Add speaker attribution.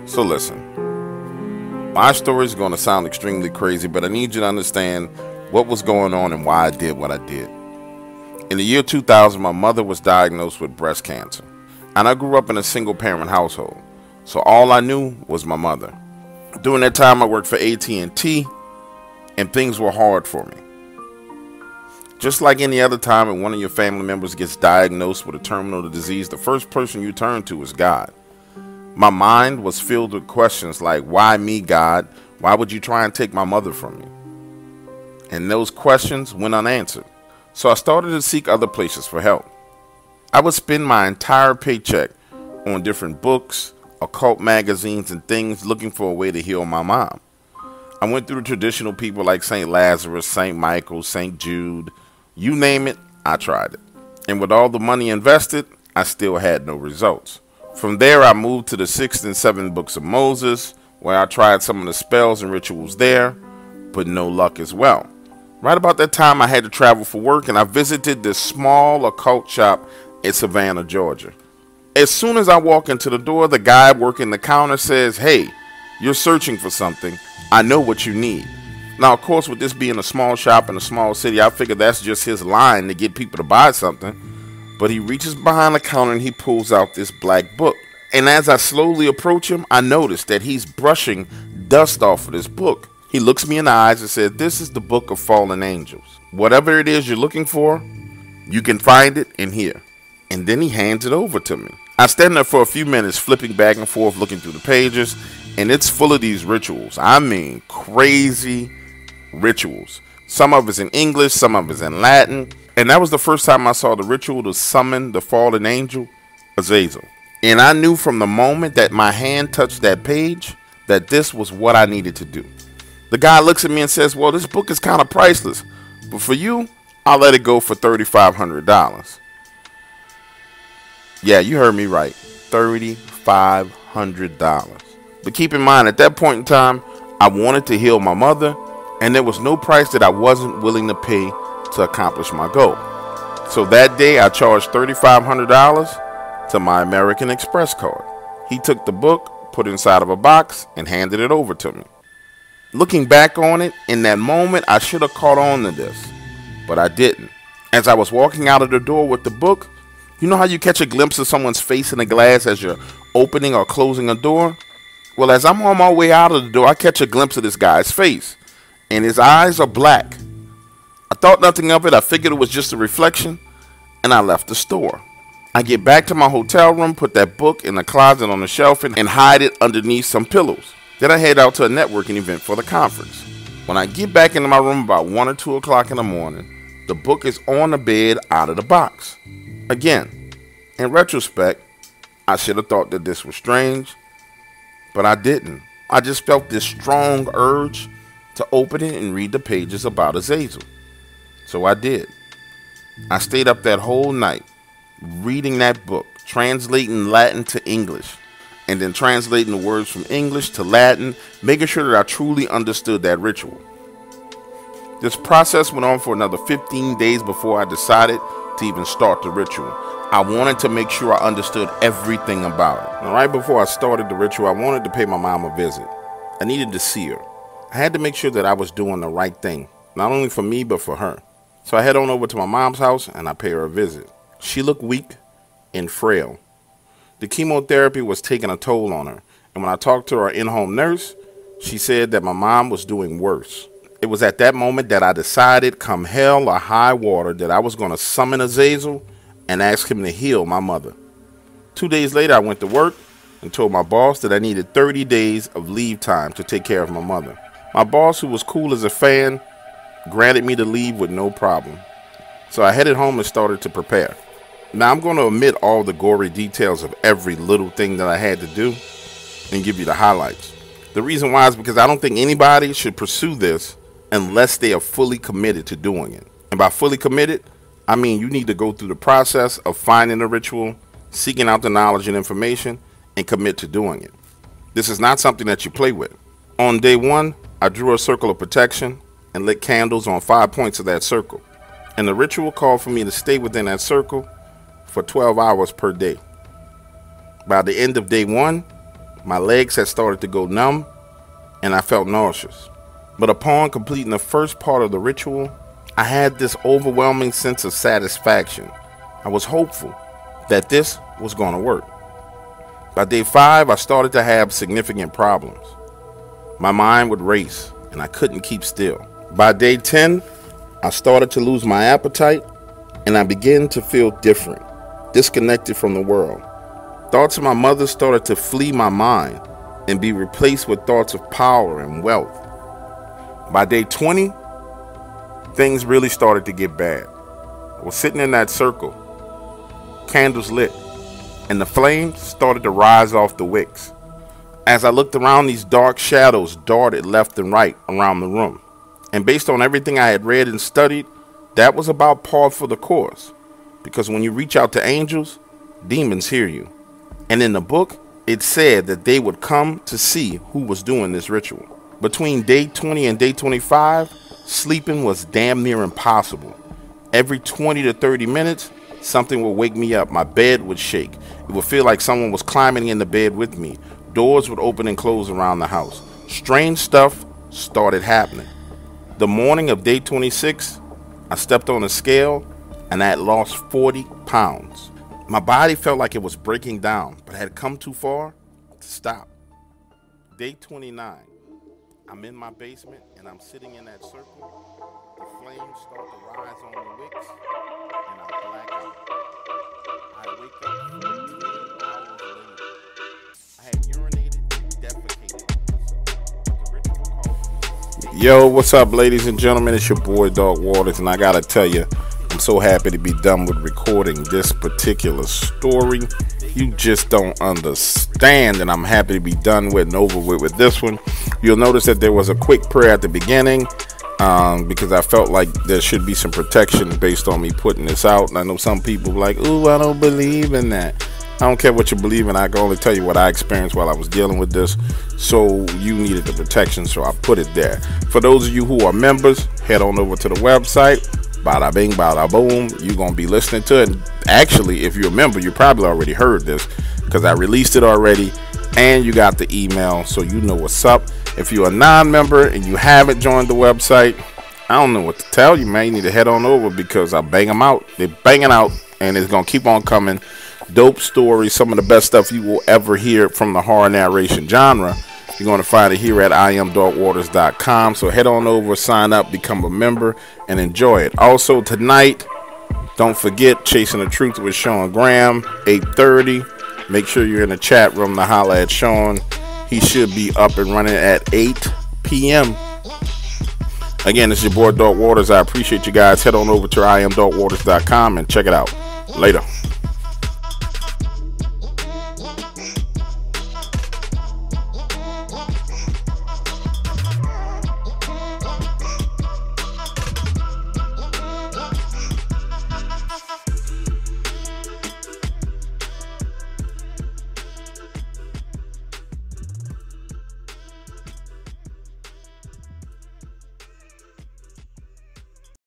Speaker 1: So listen, my story is going to sound extremely crazy, but I need you to understand what was going on and why I did what I did. In the year 2000, my mother was diagnosed with breast cancer, and I grew up in a single-parent household, so all I knew was my mother. During that time, I worked for AT&T, and things were hard for me. Just like any other time when one of your family members gets diagnosed with a terminal disease, the first person you turn to is God. My mind was filled with questions like, why me, God? Why would you try and take my mother from me? And those questions went unanswered. So I started to seek other places for help. I would spend my entire paycheck on different books, occult magazines, and things looking for a way to heal my mom. I went through traditional people like St. Lazarus, St. Michael, St. Jude. You name it, I tried it. And with all the money invested, I still had no results. From there, I moved to the 6th and 7th books of Moses, where I tried some of the spells and rituals there, but no luck as well. Right about that time, I had to travel for work, and I visited this small occult shop in Savannah, Georgia. As soon as I walk into the door, the guy working the counter says, "Hey, you're searching for something. I know what you need." Now, of course, with this being a small shop in a small city, I figured that's just his line to get people to buy something. But he reaches behind the counter and he pulls out this black book. And as I slowly approach him, I notice that he's brushing dust off of this book. He looks me in the eyes and says, "This is the Book of Fallen Angels. Whatever it is you're looking for, you can find it in here." And then he hands it over to me. I stand there for a few minutes flipping back and forth looking through the pages, and it's full of these rituals. I mean, crazy rituals. Some of it's in English, some of it's in Latin. And that was the first time I saw the ritual to summon the fallen angel, Azazel. And I knew from the moment that my hand touched that page that this was what I needed to do. The guy looks at me and says, "Well, this book is kind of priceless, but for you, I'll let it go for $3,500. Yeah, you heard me right, $3,500. But keep in mind, at that point in time, I wanted to heal my mother, and there was no price that I wasn't willing to pay to accomplish my goal. So that day I charged $3,500 to my American Express card. He took the book, put it inside of a box, and handed it over to me. Looking back on it, in that moment I should have caught on to this, but I didn't. As I was walking out of the door with the book, you know how you catch a glimpse of someone's face in a glass as you're opening or closing a door? Well, as I'm on my way out of the door, I catch a glimpse of this guy's face, and his eyes are black. I thought nothing of it. I figured it was just a reflection, and I left the store. I get back to my hotel room, put that book in the closet on the shelf, and hide it underneath some pillows. Then I head out to a networking event for the conference. When I get back into my room about 1 or 2 o'clock in the morning, the book is on the bed out of the box. Again, in retrospect, I should have thought that this was strange, but I didn't. I just felt this strong urge to open it and read the pages about Azazel. So I did. I stayed up that whole night reading that book, translating Latin to English, and then translating the words from English to Latin, making sure that I truly understood that ritual. This process went on for another 15 days before I decided to even start the ritual. I wanted to make sure I understood everything about it. And right before I started the ritual, I wanted to pay my mom a visit. I needed to see her. I had to make sure that I was doing the right thing, not only for me, but for her. So I head on over to my mom's house and I pay her a visit. She looked weak and frail. The chemotherapy was taking a toll on her. And when I talked to our in-home nurse, she said that my mom was doing worse. It was at that moment that I decided, come hell or high water, that I was going to summon Azazel and ask him to heal my mother. 2 days later, I went to work and told my boss that I needed 30 days of leave time to take care of my mother. My boss, who was cool as a fan, granted me the leave with no problem. So I headed home and started to prepare. Now I'm going to omit all the gory details of every little thing that I had to do and give you the highlights. The reason why is because I don't think anybody should pursue this unless they are fully committed to doing it. And by fully committed, I mean you need to go through the process of finding a ritual, seeking out the knowledge and information, and commit to doing it. This is not something that you play with. On day one, I drew a circle of protection and lit candles on 5 points of that circle. And the ritual called for me to stay within that circle for 12 hours per day. By the end of day one, my legs had started to go numb and I felt nauseous. But upon completing the first part of the ritual, I had this overwhelming sense of satisfaction. I was hopeful that this was going to work. By day 5, I started to have significant problems. My mind would race and I couldn't keep still. By day 10, I started to lose my appetite and I began to feel different, disconnected from the world. Thoughts of my mother started to flee my mind and be replaced with thoughts of power and wealth. By day 20, things really started to get bad. I was sitting in that circle, candles lit, and the flames started to rise off the wicks. As I looked around, these dark shadows darted left and right around the room. And based on everything I had read and studied, that was about par for the course. Because when you reach out to angels, demons hear you. And in the book, it said that they would come to see who was doing this ritual. Between day 20 and day 25, sleeping was damn near impossible. Every 20 to 30 minutes, something would wake me up. My bed would shake. It would feel like someone was climbing in the bed with me. Doors would open and close around the house. Strange stuff started happening. The morning of day 26, I stepped on a scale and I had lost 40 pounds. My body felt like it was breaking down, but had come too far to stop. Day 29. I'm in my basement and I'm sitting in that circle. The flames start to rise on the wicks and I black out. I wake up 14 hours later. I had urinated and defecated myself. The ritual called for me. Yo, what's up, ladies and gentlemen? It's your boy Dark Waters, and I gotta tell you, I'm so happy to be done with recording this particular story. You just don't understand, and I'm happy to be done with and over with this one. You'll notice that there was a quick prayer at the beginning because I felt like there should be some protection based on me putting this out. And I know some people are like, ooh, I don't believe in that. I don't care what you believe in. I can only tell you what I experienced while I was dealing with this. So you needed the protection, so I put it there. For those of you who are members, head on over to the website. Bada bing, bada boom. You're going to be listening to it. And actually, if you're a member, you probably already heard this because I released it already and you got the email, so you know what's up. If you're a non-member and you haven't joined the website, I don't know what to tell you, man. You need to head on over because I bang them out. They're banging out and it's going to keep on coming. Dope stories, some of the best stuff you will ever hear from the horror narration genre. You're going to find it here at IamDarkWaters.com. So head on over, sign up, become a member, and enjoy it. Also tonight, don't forget Chasing the Truth with Sean Graham, 8:30. Make sure you're in the chat room to holler at Sean. He should be up and running at 8 p.m. Again, this is your boy Dark Waters. I appreciate you guys. Head on over to IamDarkWaters.com and check it out. Later.